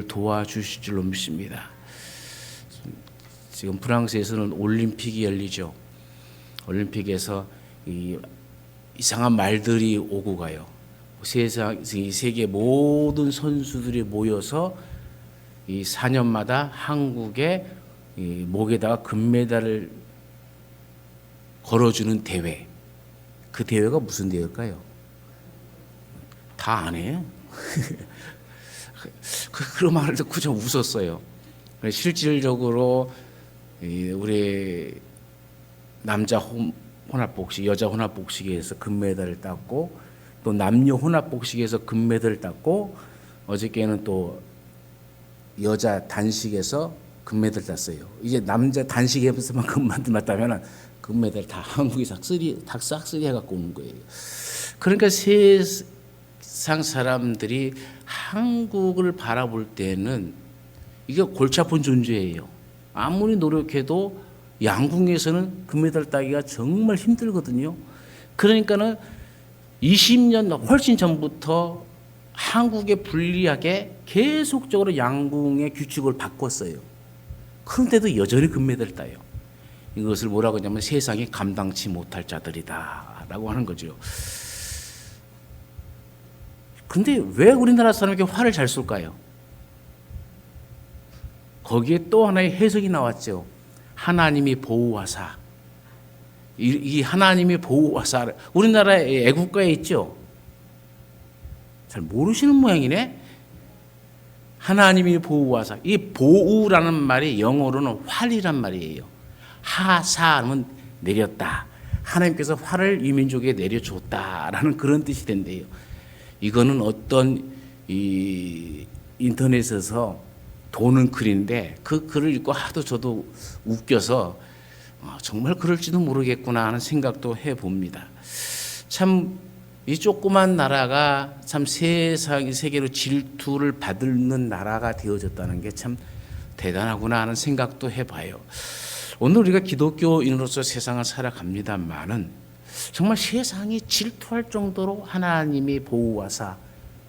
우리를 도와주실 줄로 믿습니다. 지금 프랑스에서는 올림픽이 열리죠. 올림픽에서 이상한 말들이 오고 가요. 세계 모든 선수들이 모여서 이 4년마다 한국의 이 목에다가 금메달을 걸어주는 대회. 그 대회가 무슨 대회일까요? 다 안 해요. 그런 말을 듣고 좀 웃었어요. 실질적으로 우리 남자 혼합복식, 여자 혼합복식에서 금메달을 땄고, 또 남녀 혼합복식에서 금메달을 땄고, 어저께는 또 여자 단식에서 금메달 땄어요. 이제 남자 단식에서만 금메달 땄다면 금메달 다 한국이 싹쓸이 해갖고 오는 거예요. 그러니까 세상 사람들이 한국을 바라볼 때는 이게 골치 아픈 존재예요. 아무리 노력해도 양궁에서는 금메달 따기가 정말 힘들거든요. 그러니까는 20년 훨씬 전부터 한국에 불리하게 계속적으로 양궁의 규칙을 바꿨어요. 그런데도 여전히 금메달을 따요. 이것을 뭐라고 하냐면 세상이 감당치 못할 자들이다 라고 하는 거죠. 근데 왜 우리나라 사람에게 화를 잘 쏠까요? 거기에 또 하나의 해석이 나왔죠. 하나님이 보호하사. 이 하나님이 보호하사. 우리나라의 애국가에 있죠. 잘 모르시는 모양이네. 하나님이 보호하사. 이 보호라는 말이 영어로는 활이란 말이에요. 하사는 내렸다. 하나님께서 활을 이 민족에 내려줬다라는 그런 뜻이 된대요. 이거는 어떤 인터넷에서 도는 글인데 그 글을 읽고 하도 저도 웃겨서 정말 그럴지도 모르겠구나 하는 생각도 해봅니다. 참 이 조그만 나라가 참 세계로 질투를 받는 나라가 되어졌다는 게 참 대단하구나 하는 생각도 해봐요. 오늘 우리가 기독교인으로서 세상을 살아갑니다만은 정말 세상이 질투할 정도로 하나님이 보호하사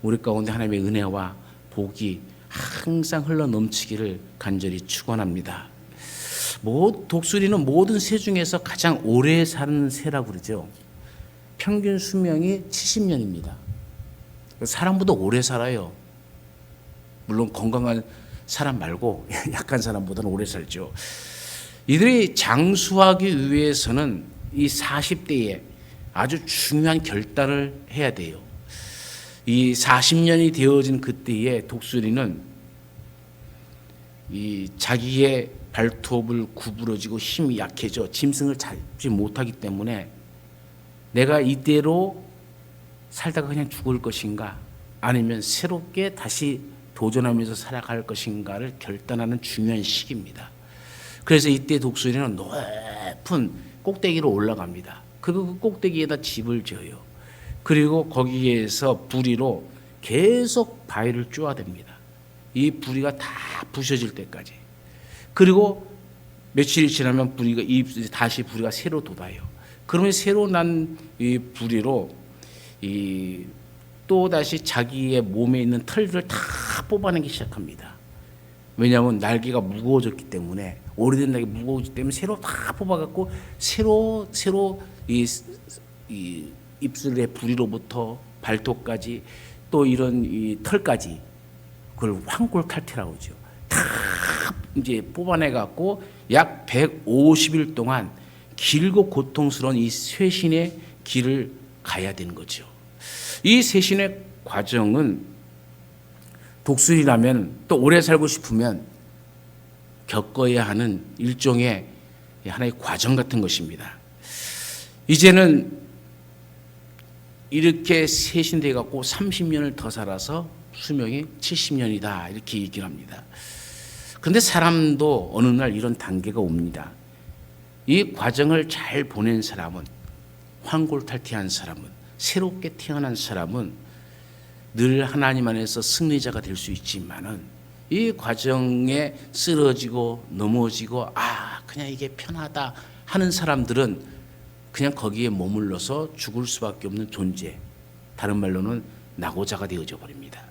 우리 가운데 하나님의 은혜와 복이 항상 흘러 넘치기를 간절히 축원합니다. 독수리는 모든 새 중에서 가장 오래 사는 새라고 그러죠. 평균 수명이 70년입니다. 사람보다 오래 살아요. 물론 건강한 사람 말고 약한 사람보다는 오래 살죠. 이들이 장수하기 위해서는 이 40대에 아주 중요한 결단을 해야 돼요. 이 40년이 되어진 그때에 독수리는 이 자기의 발톱을 구부러지고 힘이 약해져 짐승을 잡지 못하기 때문에 내가 이대로 살다가 그냥 죽을 것인가 아니면 새롭게 다시 도전하면서 살아갈 것인가를 결단하는 중요한 시기입니다. 그래서 이때 독수리는 높은 꼭대기로 올라갑니다. 그 꼭대기에다 집을 지어요. 그리고 거기에서 부리로 계속 바위를 쪼아댑니다. 이 부리가 다 부셔질 때까지. 그리고 며칠이 지나면 다시 부리가 새로 돋아요. 그러면 새로 난 이 부리로 또 다시 자기의 몸에 있는 털들을 다 뽑아내기 시작합니다. 왜냐하면 날개가 무거워졌기 때문에 오래된 날개 무거워졌기 때문에 새로 다 뽑아갖고 새로 이 입술의 부리로부터 발톱까지 또 이런 이 털까지 그걸 황골탈퇴라고 하죠. 다 이제 뽑아내갖고 약 150일 동안 길고 고통스러운 이 쇄신의 길을 가야 되는 거죠. 이 쇄신의 과정은 독수리라면 또 오래 살고 싶으면 겪어야 하는 일종의 하나의 과정 같은 것입니다. 이제는 이렇게 쇄신돼 갖고 30년을 더 살아서 수명이 70년이다 이렇게 얘기를 합니다. 그런데 사람도 어느 날 이런 단계가 옵니다. 이 과정을 잘 보낸 사람은, 황골탈퇴한 사람은, 새롭게 태어난 사람은 늘 하나님 안에서 승리자가 될 수 있지만은 이 과정에 쓰러지고 넘어지고 그냥 이게 편하다 하는 사람들은 그냥 거기에 머물러서 죽을 수밖에 없는 존재, 다른 말로는 낙오자가 되어져 버립니다.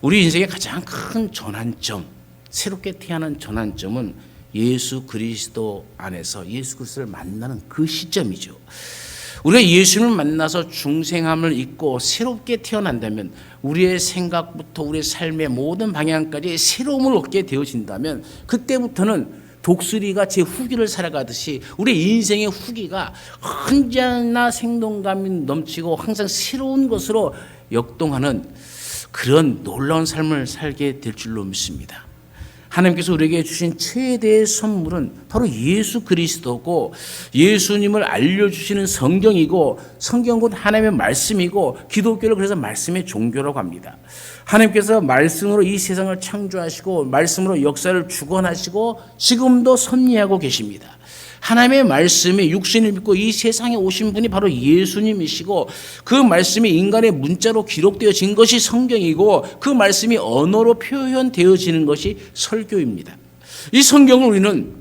우리 인생의 가장 큰 전환점, 새롭게 태어난 전환점은 예수 그리스도 안에서 예수 그리스도를 만나는 그 시점이죠. 우리가 예수님을 만나서 중생함을 잊고 새롭게 태어난다면, 우리의 생각부터 우리의 삶의 모든 방향까지 새로움을 얻게 되어진다면, 그때부터는 독수리가 제 후기를 살아가듯이 우리 인생의 후기가 언제나 생동감이 넘치고 항상 새로운 것으로 역동하는 그런 놀라운 삶을 살게 될 줄로 믿습니다. 하나님께서 우리에게 주신 최대의 선물은 바로 예수 그리스도고, 예수님을 알려주시는 성경이고, 성경은 하나님의 말씀이고, 기독교를 그래서 말씀의 종교라고 합니다. 하나님께서 말씀으로 이 세상을 창조하시고 말씀으로 역사를 주관하시고 지금도 섭리하고 계십니다. 하나님의 말씀이 육신을 입고 이 세상에 오신 분이 바로 예수님이시고, 그 말씀이 인간의 문자로 기록되어진 것이 성경이고, 그 말씀이 언어로 표현되어지는 것이 설교입니다. 이 성경을 우리는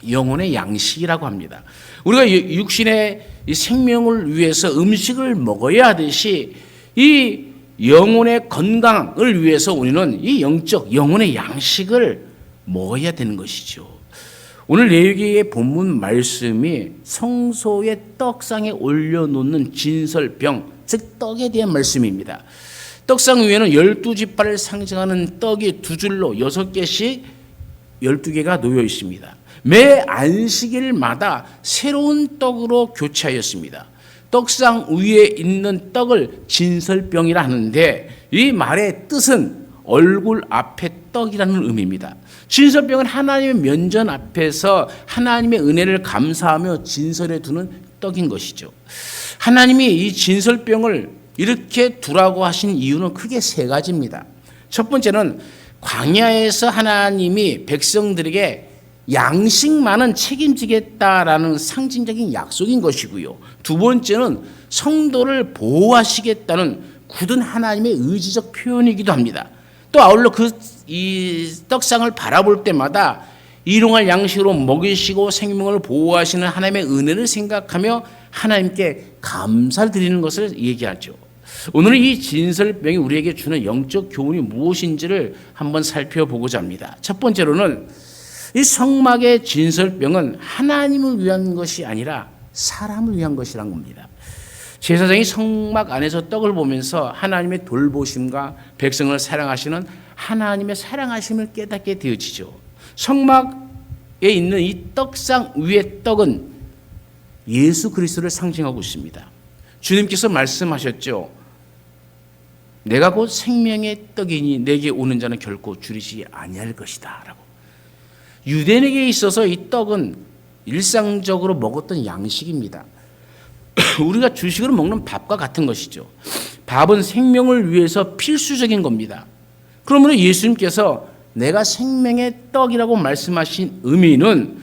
영혼의 양식이라고 합니다. 우리가 육신의 생명을 위해서 음식을 먹어야 하듯이 이 영혼의 건강을 위해서 우리는 이 영혼의 양식을 먹어야 되는 것이죠. 오늘 레위기의 본문 말씀이 성소의 떡상에 올려놓는 진설병, 즉 떡에 대한 말씀입니다. 떡상 위에는 12지파를 상징하는 떡이 두 줄로 6개씩 12개가 놓여 있습니다. 매 안식일마다 새로운 떡으로 교체하였습니다. 떡상 위에 있는 떡을 진설병이라 하는데, 이 말의 뜻은 얼굴 앞에 떡이라는 의미입니다. 진설병은 하나님의 면전 앞에서 하나님의 은혜를 감사하며 진설해 두는 떡인 것이죠. 하나님이 이 진설병을 이렇게 두라고 하신 이유는 크게 세 가지입니다. 첫 번째는 광야에서 하나님이 백성들에게 양식만은 책임지겠다라는 상징적인 약속인 것이고요. 두 번째는 성도를 보호하시겠다는 굳은 하나님의 의지적 표현이기도 합니다. 또 아울러 이 떡상을 바라볼 때마다 일용할 양식으로 먹이시고 생명을 보호하시는 하나님의 은혜를 생각하며 하나님께 감사를 드리는 것을 얘기하죠. 오늘은 이 진설병이 우리에게 주는 영적 교훈이 무엇인지를 한번 살펴보고자 합니다. 첫 번째로는 이 성막의 진설병은 하나님을 위한 것이 아니라 사람을 위한 것이란 겁니다. 제사장이 성막 안에서 떡을 보면서 하나님의 돌보심과 백성을 사랑하시는 하나님의 사랑하심을 깨닫게 되어지죠. 성막에 있는 이 떡상 위의 떡은 예수 그리스도를 상징하고 있습니다. 주님께서 말씀하셨죠. 내가 곧 생명의 떡이니 내게 오는 자는 결코 줄이지 아니할 것이다 라고. 유대인에게 있어서 이 떡은 일상적으로 먹었던 양식입니다. 우리가 주식으로 먹는 밥과 같은 것이죠. 밥은 생명을 위해서 필수적인 겁니다. 그러므로 예수님께서 내가 생명의 떡이라고 말씀하신 의미는,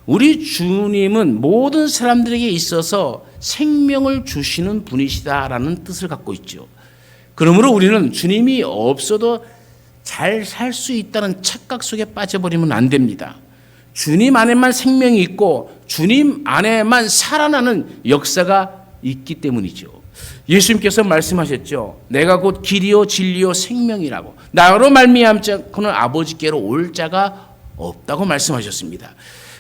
우리 주님은 모든 사람들에게 있어서 생명을 주시는 분이시다라는 뜻을 갖고 있죠. 그러므로 우리는 주님이 없어도 잘 살 수 있다는 착각 속에 빠져버리면 안 됩니다. 주님 안에만 생명이 있고 주님 안에만 살아나는 역사가 있기 때문이죠. 예수님께서 말씀하셨죠. 내가 곧 길이요 진리요 생명이라고. 나로 말미암지 않고는 아버지께로 올 자가 없다고 말씀하셨습니다.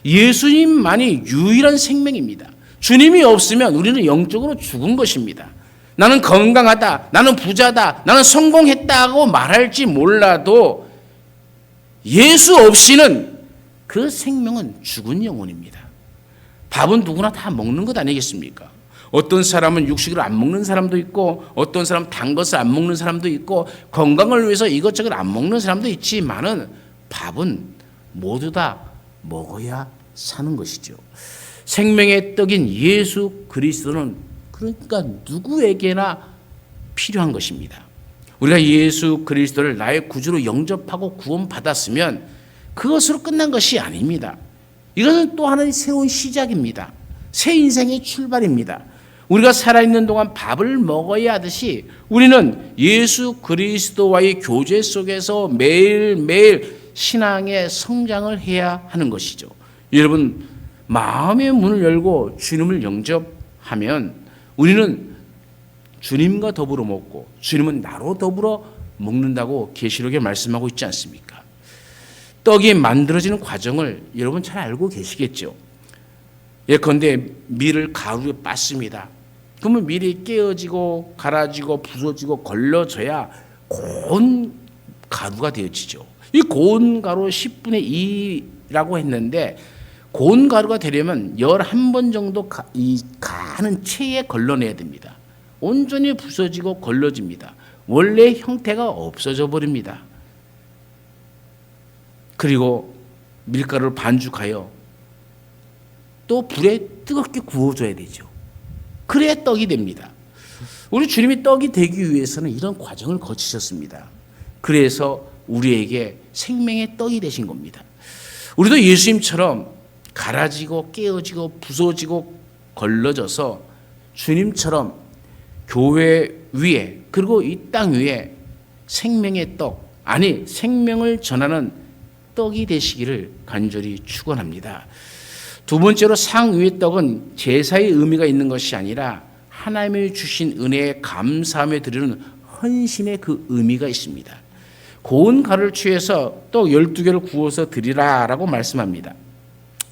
예수님만이 유일한 생명입니다. 주님이 없으면 우리는 영적으로 죽은 것입니다. 나는 건강하다, 나는 부자다, 나는 성공했다고 말할지 몰라도 예수 없이는 그 생명은 죽은 영혼입니다. 밥은 누구나 다 먹는 것 아니겠습니까? 어떤 사람은 육식을 안 먹는 사람도 있고, 어떤 사람은 단 것을 안 먹는 사람도 있고, 건강을 위해서 이것저것 안 먹는 사람도 있지만은 밥은 모두 다 먹어야 사는 것이죠. 생명의 떡인 예수 그리스도는 그러니까 누구에게나 필요한 것입니다. 우리가 예수 그리스도를 나의 구주로 영접하고 구원받았으면 그것으로 끝난 것이 아닙니다. 이것은 또 하나의 새로운 시작입니다. 새 인생의 출발입니다. 우리가 살아있는 동안 밥을 먹어야 하듯이 우리는 예수 그리스도와의 교제 속에서 매일매일 신앙의 성장을 해야 하는 것이죠. 여러분, 마음의 문을 열고 주님을 영접하면 우리는 주님과 더불어 먹고 주님은 나로 더불어 먹는다고 계시록에 말씀하고 있지 않습니까? 떡이 만들어지는 과정을 여러분 잘 알고 계시겠죠? 예컨대 밀을 가루에 빻습니다. 그러면 밀이 깨어지고 갈아지고 부서지고 걸러져야 고운 가루가 되어지죠. 이 고운 가루 10분의 2라고 했는데 고운 가루가 되려면 11번 정도 이 가는 체에 걸러내야 됩니다. 온전히 부서지고 걸러집니다. 원래 형태가 없어져 버립니다. 그리고 밀가루를 반죽하여 또 불에 뜨겁게 구워줘야 되죠. 그래야 떡이 됩니다. 우리 주님이 떡이 되기 위해서는 이런 과정을 거치셨습니다. 그래서 우리에게 생명의 떡이 되신 겁니다. 우리도 예수님처럼 갈아지고 깨어지고 부서지고 걸러져서 주님처럼 교회 위에 그리고 이 땅 위에 생명의 떡, 아니 생명을 전하는 떡이 되시기를 간절히 축원합니다. 두 번째로 상 위의 떡은 제사의 의미가 있는 것이 아니라 하나님이 주신 은혜에 감사하며 드리는 헌신의 그 의미가 있습니다. 고운 가루를 취해서 떡 12개를 구워서 드리라라고 말씀합니다.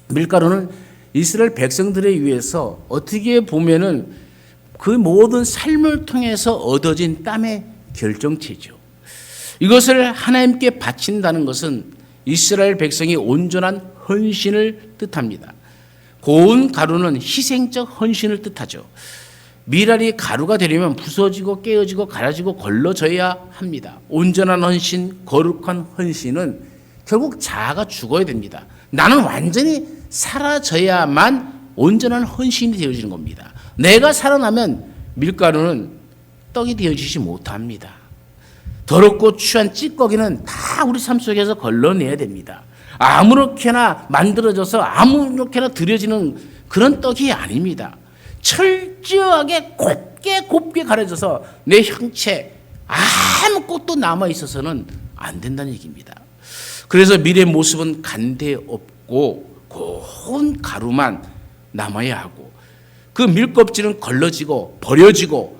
밀가루는 이스라엘 백성들에 의해서 어떻게 보면은 그 모든 삶을 통해서 얻어진 땀의 결정체죠. 이것을 하나님께 바친다는 것은 이스라엘 백성이 온전한 헌신을 뜻합니다. 고운 가루는 희생적 헌신을 뜻하죠. 밀알이 가루가 되려면 부서지고 깨어지고 갈아지고 걸러져야 합니다. 온전한 헌신, 거룩한 헌신은 결국 자아가 죽어야 됩니다. 나는 완전히 사라져야만 온전한 헌신이 되어지는 겁니다. 내가 살아나면 밀가루는 떡이 되어지지 못합니다. 더럽고 추한 찌꺼기는 다 우리 삶 속에서 걸러내야 됩니다. 아무렇게나 만들어져서 아무렇게나 드려지는 그런 떡이 아닙니다. 철저하게 곱게 가려져서 내 형체 아무것도 남아있어서는 안 된다는 얘기입니다. 그래서 밀의 모습은 간대 없고 고운 가루만 남아야 하고 그 밀껍질은 걸러지고 버려지고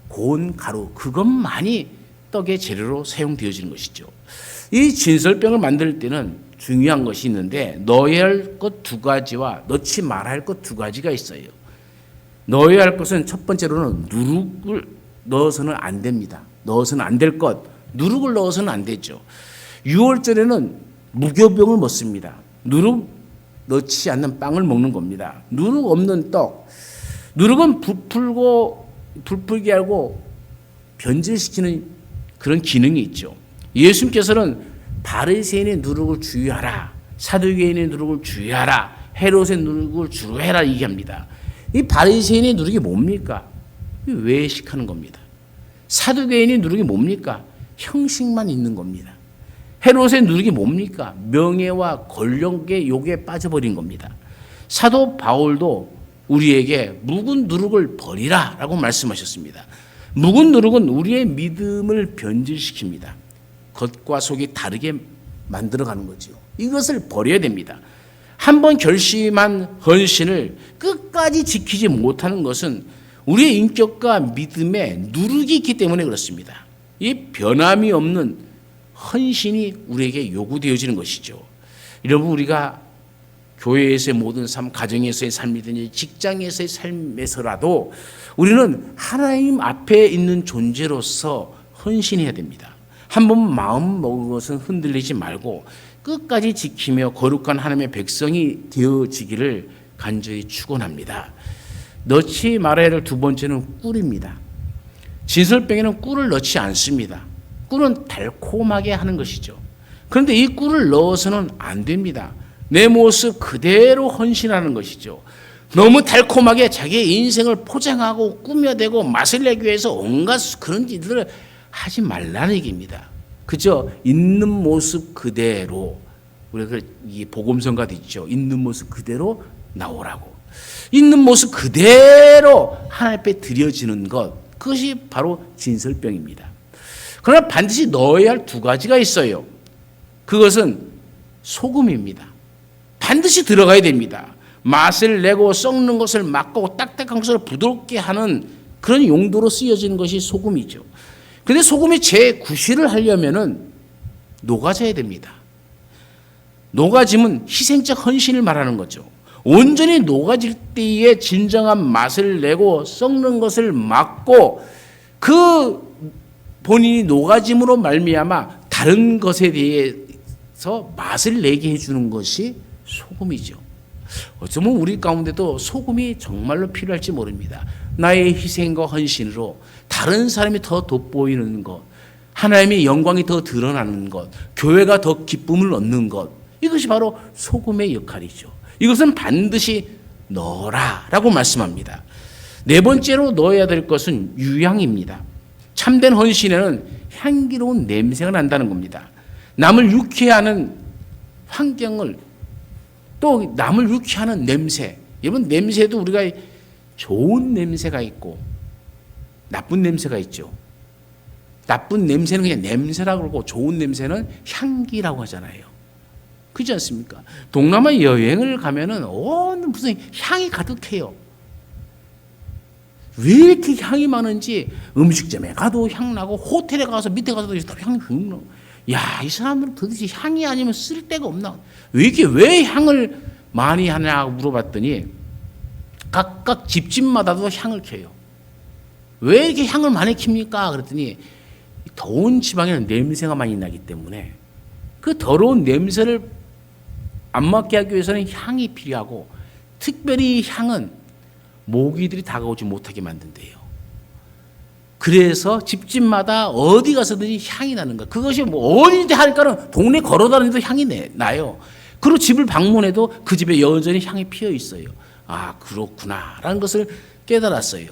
고운 가루 그것만이 떡의 재료로 사용되어지는 것이죠. 이 진설병을 만들 때는 중요한 것이 있는데 넣어야 할 것 두 가지와 넣지 말아야 할 것 두 가지가 있어요. 넣어야 할 것은 첫 번째로는 누룩을 넣어서는 안 됩니다. 넣어서는 안 될 것, 누룩을 넣어서는 안 되죠. 유월절에는 무교병을 먹습니다. 누룩 넣지 않는 빵을 먹는 겁니다. 누룩 없는 떡, 누룩은 부풀게 하고 변질시키는 그런 기능이 있죠. 예수님께서는 바리새인의 누룩을 주의하라, 사두개인의 누룩을 주의하라, 헤롯의 누룩을 주의하라 얘기합니다. 이 바리새인의 누룩이 뭡니까? 외식하는 겁니다. 사두개인의 누룩이 뭡니까? 형식만 있는 겁니다. 헤롯의 누룩이 뭡니까? 명예와 권력의 욕에 빠져버린 겁니다. 사도 바울도 우리에게 묵은 누룩을 버리라라고 말씀하셨습니다. 묵은 누룩은 우리의 믿음을 변질시킵니다. 겉과 속이 다르게 만들어가는 거죠. 이것을 버려야 됩니다. 한번 결심한 헌신을 끝까지 지키지 못하는 것은 우리의 인격과 믿음에 누룩이 있기 때문에 그렇습니다. 이 변함이 없는 헌신이 우리에게 요구되어지는 것이죠. 여러분, 우리가 교회에서의 모든 삶, 가정에서의 삶이든지 직장에서의 삶에서라도 우리는 하나님 앞에 있는 존재로서 헌신해야 됩니다. 한번 마음 먹은 것은 흔들리지 말고 끝까지 지키며 거룩한 하나님의 백성이 되어지기를 간절히 축원합니다. 넣지 말아야 할 두 번째는 꿀입니다. 진설병에는 꿀을 넣지 않습니다. 꿀은 달콤하게 하는 것이죠. 그런데 이 꿀을 넣어서는 안 됩니다. 내 모습 그대로 헌신하는 것이죠. 너무 달콤하게 자기의 인생을 포장하고 꾸며대고 맛을 내기 위해서 온갖 그런 일들을 하지 말라는 얘기입니다. 그저 있는 모습 그대로, 우리가 이 복음성가도 있죠. 있는 모습 그대로 나오라고. 있는 모습 그대로 하나님 앞에 드려지는 것, 그것이 바로 진설병입니다. 그러나 반드시 넣어야 할 두 가지가 있어요. 그것은 소금입니다. 반드시 들어가야 됩니다. 맛을 내고 썩는 것을 막고 딱딱한 것을 부드럽게 하는 그런 용도로 쓰여지는 것이 소금이죠. 근데 소금이 재구실을 하려면은 녹아져야 됩니다. 녹아짐은 희생적 헌신을 말하는 거죠. 온전히 녹아질 때에 진정한 맛을 내고 썩는 것을 막고 그 본인이 녹아짐으로 말미암아 다른 것에 대해서 맛을 내게 해주는 것이 소금이죠. 어쩌면 우리 가운데도 소금이 정말로 필요할지 모릅니다. 나의 희생과 헌신으로 다른 사람이 더 돋보이는 것, 하나님의 영광이 더 드러나는 것, 교회가 더 기쁨을 얻는 것, 이것이 바로 소금의 역할이죠. 이것은 반드시 넣어라 라고 말씀합니다. 네 번째로 넣어야 될 것은 유향입니다. 참된 헌신에는 향기로운 냄새가 난다는 겁니다. 남을 유쾌하는 환경을, 또 남을 유쾌하는 냄새. 여러분, 냄새도 우리가 좋은 냄새가 있고 나쁜 냄새가 있죠. 나쁜 냄새는 그냥 냄새라고 그러고 좋은 냄새는 향기라고 하잖아요. 그렇지 않습니까? 동남아 여행을 가면은 무슨 향이 가득해요. 왜 이렇게 향이 많은지 음식점에 가도 향 나고 호텔에 가서 밑에 가서도 향이 나고, 야, 이 사람들은 도대체 향이 아니면 쓸 데가 없나? 왜 향을 많이 하냐고 물어봤더니 각각 집집마다도 향을 켜요. 왜 이렇게 향을 많이 킵니까? 그랬더니 더운 지방에는 냄새가 많이 나기 때문에 그 더러운 냄새를 안 맡게 하기 위해서는 향이 필요하고, 특별히 향은 모기들이 다가오지 못하게 만든대요. 그래서 집집마다 어디 가서든지 향이 나는 거야. 그것이 뭐 어디든지 하니까는 동네 걸어다니도 향이 나요. 그리고 집을 방문해도 그 집에 여전히 향이 피어 있어요. 아, 그렇구나라는 것을 깨달았어요.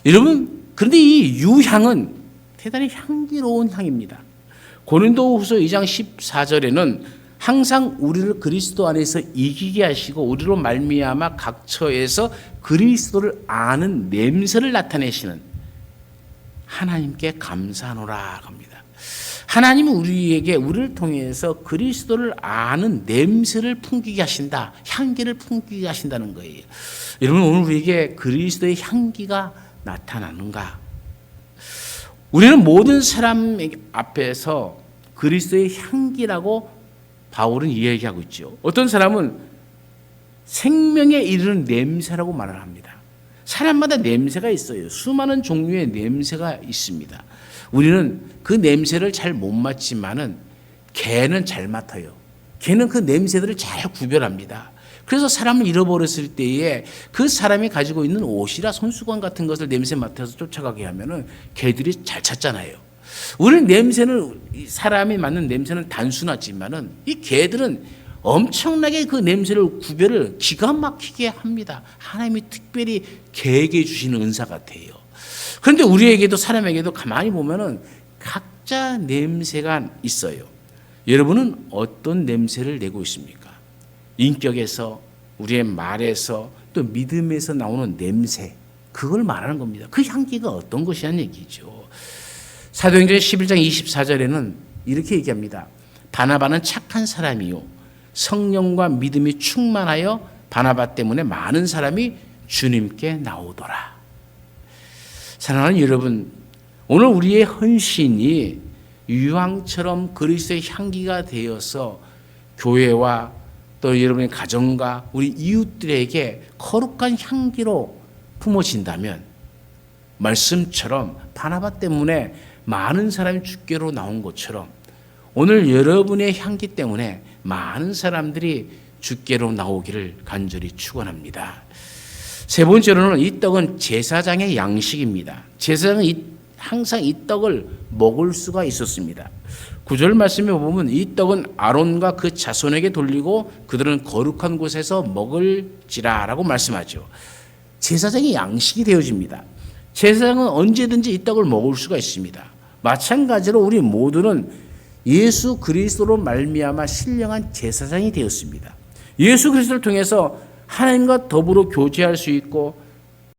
여러분, 그런데 이 유향은 대단히 향기로운 향입니다. 고린도후서 2장 14절에는 항상 우리를 그리스도 안에서 이기게 하시고 우리로 말미암아 각 처에서 그리스도를 아는 냄새를 나타내시는 하나님께 감사하노라 합니다. 하나님은 우리를 통해서 그리스도를 아는 냄새를 풍기게 하신다. 향기를 풍기게 하신다는 거예요. 여러분, 오늘 우리에게 그리스도의 향기가 나타나는가? 우리는 모든 사람 앞에서 그리스도의 향기라고 바울은 이야기하고 있죠. 어떤 사람은 생명에 이르는 냄새라고 말을 합니다. 사람마다 냄새가 있어요. 수많은 종류의 냄새가 있습니다. 우리는 그 냄새를 잘 못 맡지만은 개는 잘 맡아요. 개는 그 냄새들을 잘 구별합니다. 그래서 사람을 잃어버렸을 때에 그 사람이 가지고 있는 옷이라 손수건 같은 것을 냄새 맡아서 쫓아가게 하면은 개들이 잘 찾잖아요. 우리 냄새는, 사람이 맡는 냄새는 단순하지만은 이 개들은 엄청나게 그 냄새를 구별을 기가 막히게 합니다. 하나님이 특별히 개에게 주시는 은사 같아요. 그런데 우리에게도, 사람에게도 가만히 보면은 각자 냄새가 있어요. 여러분은 어떤 냄새를 내고 있습니까? 인격에서, 우리의 말에서, 또 믿음에서 나오는 냄새, 그걸 말하는 겁니다. 그 향기가 어떤 것이냐는 얘기죠. 사도행전 11장 24절에는 이렇게 얘기합니다. 바나바는 착한 사람이요 성령과 믿음이 충만하여 바나바 때문에 많은 사람이 주님께 나오더라. 사랑하는 여러분, 오늘 우리의 헌신이 유황처럼 그리스도의 향기가 되어서 교회와 또 여러분의 가정과 우리 이웃들에게 거룩한 향기로 품어진다면, 말씀처럼 바나바 때문에 많은 사람이 주께로 나온 것처럼 오늘 여러분의 향기 때문에 많은 사람들이 주께로 나오기를 간절히 축원합니다. 세 번째로는 이 떡은 제사장의 양식입니다. 제사장은 항상 이 떡을 먹을 수가 있었습니다. 9절 말씀에 보면 이 떡은 아론과 그 자손에게 돌리고 그들은 거룩한 곳에서 먹을지라 라고 말씀하죠. 제사장의 양식이 되어집니다. 제사장은 언제든지 이 떡을 먹을 수가 있습니다. 마찬가지로 우리 모두는 예수 그리스도로 말미암아 신령한 제사장이 되었습니다. 예수 그리스도를 통해서 하나님과 더불어 교제할 수 있고